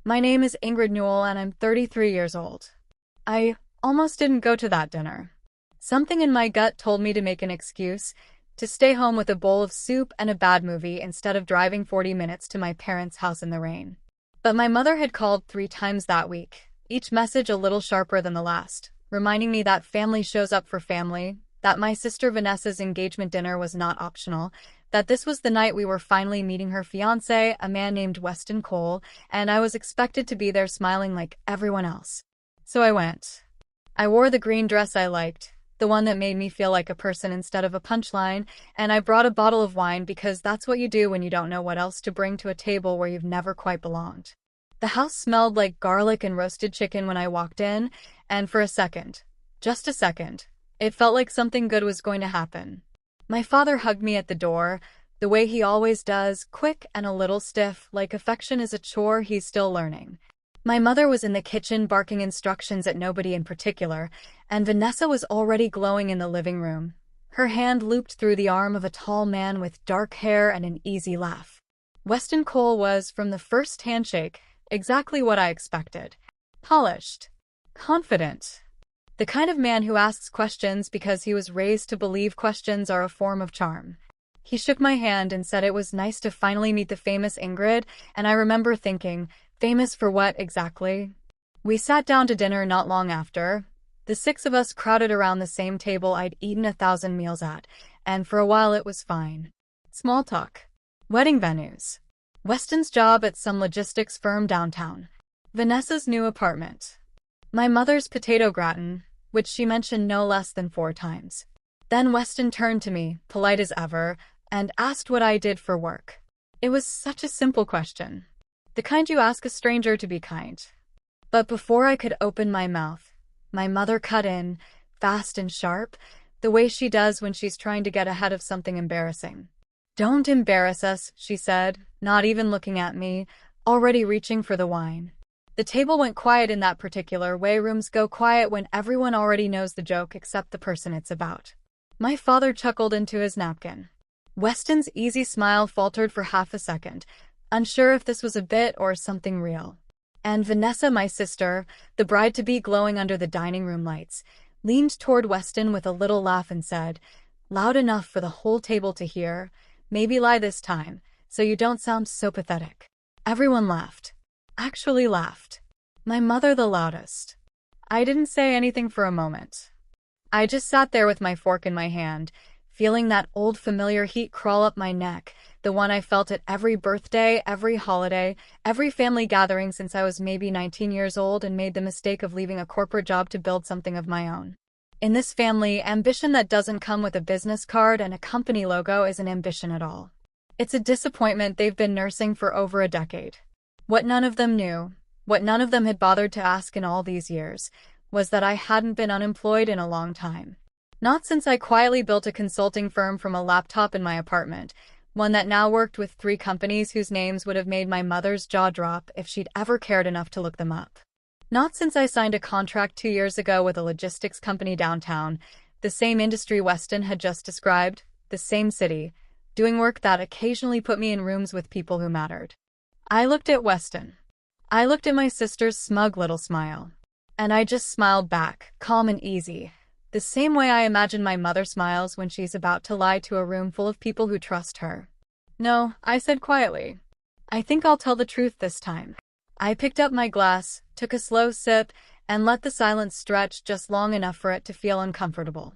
My name is Ingrid and I'm 33 years old. I almost didn't go to that dinner. Something in my gut told me to make an excuse, to stay home with a bowl of soup and a bad movie instead of driving 40 minutes to my parents' house in the rain. But my mother had called 3 times that week, each message a little sharper than the last, reminding me that family shows up for family, that my sister Vanessa's engagement dinner was not optional, that this was the night we were finally meeting her fiancé, a man named Weston Cole, and I was expected to be there smiling like everyone else. So I went. I wore the green dress I liked, the one that made me feel like a person instead of a punchline, and I brought a bottle of wine because that's what you do when you don't know what else to bring to a table where you've never quite belonged. The house smelled like garlic and roasted chicken when I walked in, and for a second, just a second, it felt like something good was going to happen. My father hugged me at the door, the way he always does, quick and a little stiff, like affection is a chore he's still learning. My mother was in the kitchen barking instructions at nobody in particular, and Vanessa was already glowing in the living room. Her hand looped through the arm of a tall man with dark hair and an easy laugh. Weston Cole was, from the first handshake, exactly what I expected. Polished. Confident. The kind of man who asks questions because he was raised to believe questions are a form of charm. He shook my hand and said it was nice to finally meet the famous Ingrid, and I remember thinking, famous for what exactly? We sat down to dinner not long after. The 6 of us crowded around the same table I'd eaten 1,000 meals at, and for a while it was fine. Small talk. Wedding venues. Weston's job at some logistics firm downtown. Vanessa's new apartment. My mother's potato gratin, which she mentioned no less than 4 times. Then Weston turned to me, polite as ever, and asked what I did for work. It was such a simple question. The kind you ask a stranger to be kind. But before I could open my mouth, my mother cut in, fast and sharp, the way she does when she's trying to get ahead of something embarrassing. "Don't embarrass us," she said, not even looking at me, already reaching for the wine. The table went quiet in that particular way rooms go quiet when everyone already knows the joke except the person it's about. My father chuckled into his napkin. Weston's easy smile faltered for half a second, unsure if this was a bit or something real. And Vanessa, my sister, the bride-to-be glowing under the dining room lights, leaned toward Weston with a little laugh and said, loud enough for the whole table to hear, "Maybe lie this time, so you don't sound so pathetic." Everyone laughed. Actually laughed. My mother the loudest. I didn't say anything for a moment. I just sat there with my fork in my hand, feeling that old familiar heat crawl up my neck, the one I felt at every birthday, every holiday, every family gathering since I was maybe 19 years old and made the mistake of leaving a corporate job to build something of my own. In this family, ambition that doesn't come with a business card and a company logo isn't ambition at all. It's a disappointment they've been nursing for over a decade. What none of them knew, what none of them had bothered to ask in all these years, was that I hadn't been unemployed in a long time. Not since I quietly built a consulting firm from a laptop in my apartment, one that now worked with 3 companies whose names would have made my mother's jaw drop if she'd ever cared enough to look them up. Not since I signed a contract 2 years ago with a logistics company downtown, the same industry Weston had just described, the same city, doing work that occasionally put me in rooms with people who mattered. I looked at Weston. I looked at my sister's smug little smile. And I just smiled back, calm and easy, the same way I imagine my mother smiles when she's about to lie to a room full of people who trust her. "No," I said quietly. "I think I'll tell the truth this time." I picked up my glass, took a slow sip, and let the silence stretch just long enough for it to feel uncomfortable.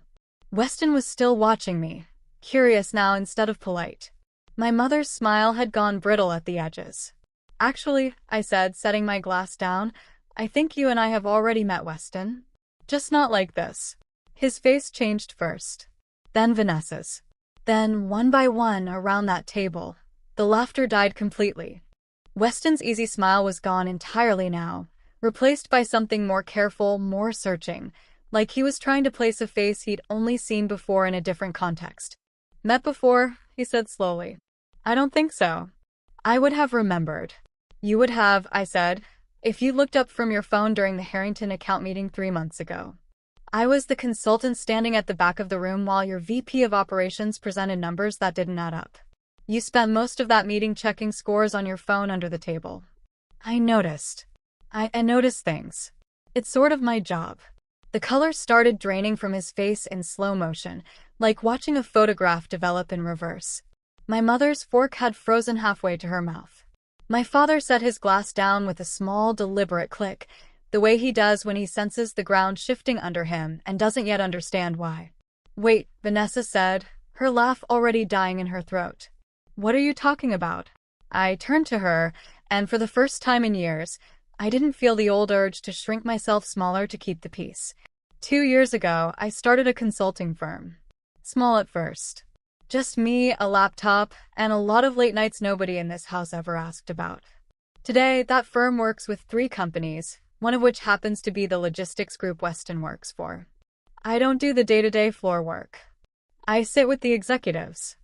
Weston was still watching me, curious now instead of polite. My mother's smile had gone brittle at the edges. "Actually," I said, setting my glass down, "I think you and I have already met Weston. Just not like this." His face changed first. Then Vanessa's. Then, one by one, around that table, the laughter died completely. Weston's easy smile was gone entirely now, replaced by something more careful, more searching, like he was trying to place a face he'd only seen before in a different context. "Met before?" he said slowly. "I don't think so." "I would have remembered." "You would have," I said, "if you looked up from your phone during the Harrington account meeting 3 months ago. I was the consultant standing at the back of the room while your VP of operations presented numbers that didn't add up. You spent most of that meeting checking scores on your phone under the table." I noticed. I noticed things. It's sort of my job. The color started draining from his face in slow motion, like watching a photograph develop in reverse. My mother's fork had frozen halfway to her mouth. My father set his glass down with a small, deliberate click, the way he does when he senses the ground shifting under him and doesn't yet understand why. Wait, Vanessa said, her laugh already dying in her throat. What are you talking about? I turned to her, and for the first time in years, I didn't feel the old urge to shrink myself smaller to keep the peace. 2 years ago, I started a consulting firm. Small at first. Just me, a laptop, and a lot of late nights nobody in this house ever asked about. Today, that firm works with 3 companies, one of which happens to be the logistics group Weston works for. I don't do the day-to-day floor work. I sit with the executives.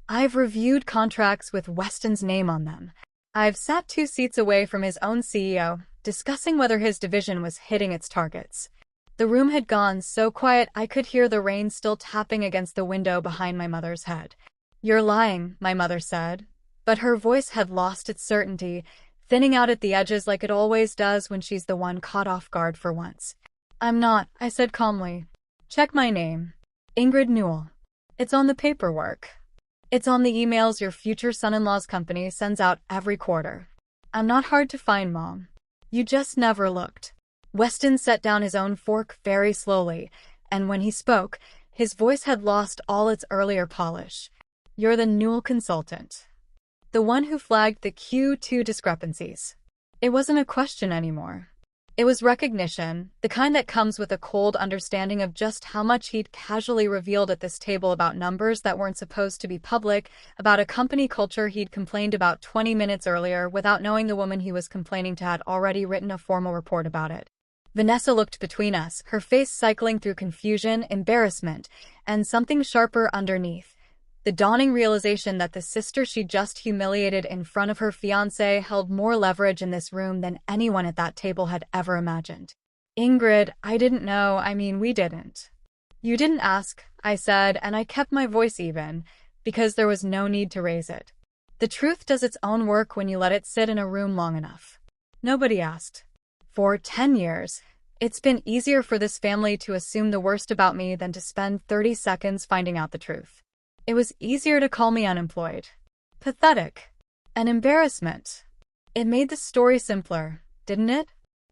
I've reviewed contracts with Weston's name on them. I've sat 2 seats away from his own CEO, discussing whether his division was hitting its targets. The room had gone so quiet I could hear the rain still tapping against the window behind my mother's head. You're lying, my mother said, but her voice had lost its certainty, thinning out at the edges like it always does when she's the one caught off guard for once. I'm not, I said calmly. Check my name. Ingrid Newell. It's on the paperwork. It's on the emails your future son-in-law's company sends out every quarter. I'm not hard to find, Mom. You just never looked. Weston set down his own fork very slowly, and when he spoke, his voice had lost all its earlier polish. You're the Newell consultant. The one who flagged the Q2 discrepancies. It wasn't a question anymore. It was recognition, the kind that comes with a cold understanding of just how much he'd casually revealed at this table about numbers that weren't supposed to be public, about a company culture he'd complained about 20 minutes earlier without knowing the woman he was complaining to had already written a formal report about it. Vanessa looked between us, her face cycling through confusion, embarrassment, and something sharper underneath. The dawning realization that the sister she'd just humiliated in front of her fiancé held more leverage in this room than anyone at that table had ever imagined. Ingrid, I didn't know, we didn't. You didn't ask, I said, and I kept my voice even, because there was no need to raise it. The truth does its own work when you let it sit in a room long enough. Nobody asked. For 10 years, it's been easier for this family to assume the worst about me than to spend 30 seconds finding out the truth. It was easier to call me unemployed, pathetic, an embarrassment. It made the story simpler, didn't it?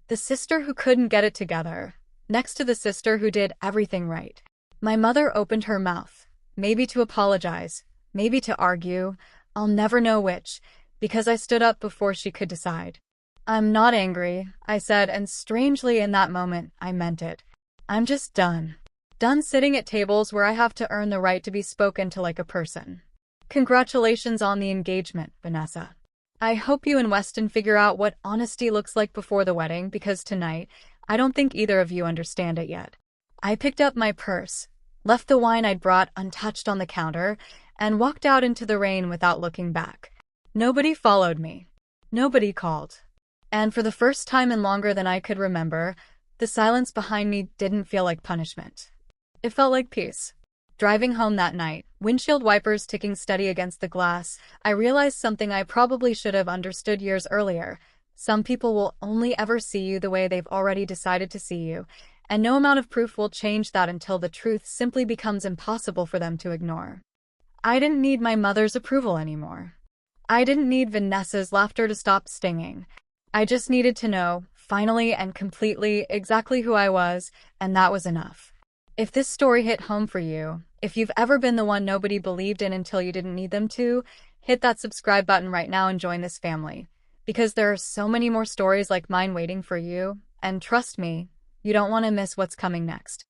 The sister who couldn't get it together, next to the sister who did everything right. My mother opened her mouth, maybe to apologize, maybe to argue, I'll never know which, because I stood up before she could decide. I'm not angry, I said, and strangely in that moment, I meant it. I'm just done. Done sitting at tables where I have to earn the right to be spoken to like a person. Congratulations on the engagement, Vanessa. I hope you and Weston figure out what honesty looks like before the wedding, because tonight, I don't think either of you understand it yet. I picked up my purse, left the wine I'd brought untouched on the counter, and walked out into the rain without looking back. Nobody followed me. Nobody called. And for the first time in longer than I could remember, the silence behind me didn't feel like punishment. It felt like peace. Driving home that night, windshield wipers ticking steady against the glass, I realized something I probably should have understood years earlier. Some people will only ever see you the way they've already decided to see you, and no amount of proof will change that until the truth simply becomes impossible for them to ignore. I didn't need my mother's approval anymore. I didn't need Vanessa's laughter to stop stinging. I just needed to know, finally and completely, exactly who I was, and that was enough. If this story hit home for you, if you've ever been the one nobody believed in until you didn't need them to, hit that subscribe button right now and join this family. Because there are so many more stories like mine waiting for you, and trust me, you don't want to miss what's coming next.